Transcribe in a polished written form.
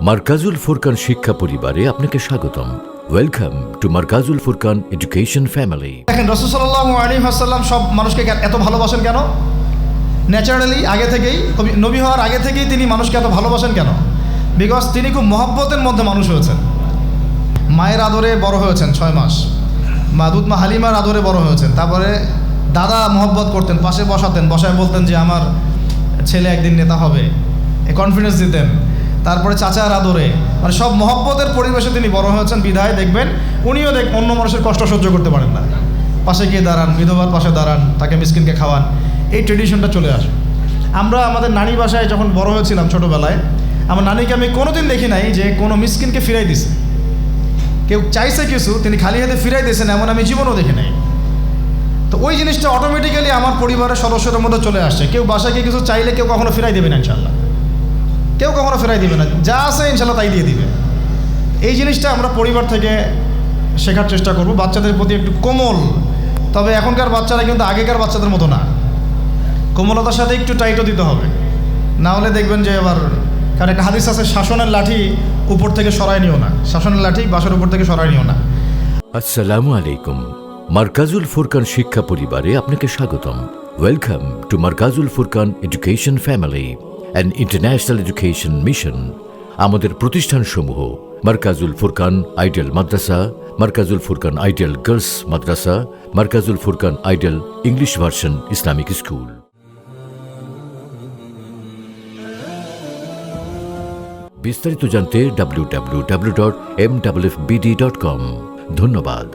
মারকাজুল ফুরকান শিক্ষা পরিবারে আপনাকে স্বাগতম। Welcome to Markazul Furqan education family. দেখেন রাসূল সাল্লাল্লাহু আলাইহি ওয়াসাল্লাম সব মানুষকে এত ভালোবাসেন কেন? ন্যাচারালি আগে থেকেই, নবী হওয়ার আগে থেকেই তিনি মানুষকে এত ভালোবাসেন কেন? বিকজ তিনি খুব মহব্বতের মধ্যে মানুষ হয়েছেন। মায়ের আদরে বড় হয়েছেন 6 মাস, মা হালিমার আদরে বড় হয়েছেন। তারপরে দাদা মহব্বত করতেন, পাশে বসাতেন, বসায় বলতেন যে আমার ছেলে একদিন নেতা হবে, কনফিডেন্স দিতেন। তারপরে চাচার আদরে, মানে সব মহব্বতের পরিবেশে তিনি বড় হয়েছেন। বিধায় দেখবেন উনিও অন্য মানুষের কষ্ট সহ্য করতে পারেন না, পাশে গিয়ে দাঁড়ান, বিধবার পাশে দাঁড়ান, তাকে মিসকিনকে খাওয়ান, এই ট্রেডিশনটা চলে আসে। আমরা আমাদের নানি বাসায় যখন বড় হয়েছিলাম ছোটোবেলায়, আমার নানিকে আমি কোনোদিন দেখি নাই যে কোনো মিসকিনকে ফিরাই দিছে। কেউ চাইছে কিছু, তিনি খালি হাতে ফিরাই দিয়েছেন এমন আমি জীবনও দেখি নাই। তো ওই জিনিসটা অটোমেটিক্যালি আমার পরিবারের সদস্যদের মধ্যে চলে আসছে। কেউ বাসায় গিয়ে কিছু চাইলে কেউ কখনো ফিরাই দেবে না, ইনশাল্লাহ কেউ কখনো ফেরাই দিবে না, যা আছে ইনশাল্লাহ তাই দিয়ে দিবে। এই জিনিসটা আমরা পরিবার থেকে শেখার চেষ্টা করব, বাচ্চাদের প্রতি একটু কোমল। তবে এখনকার বাচ্চারা কিন্তু আগেকার বাচ্চাদের মতো না, কোমলতার সাথে একটু টাইটও দিতে হবে, না হলে দেখবেন যে আবার, কারণ একটা হাদিস আছে, শাসনের লাঠি উপর থেকে সরাই নিও না, শাসনের লাঠি বাসের উপর থেকে সরাই নিও না। আসসালামু আলাইকুম। মারকাজুল ফুরকান শিক্ষা পরিবারে আপনাকে স্বাগতম। Welcome to Markazul Furqan education family, an international education mission. আমাদের প্রতিষ্ঠানসমূহ Markazul Furqan ideal Madrasa, Markazul Furqan ideal girls Madrasa, Markazul Furqan ideal English version Islamic school. বিস্তারিত জানতে www.mwfbd.com। ধন্যবাদ।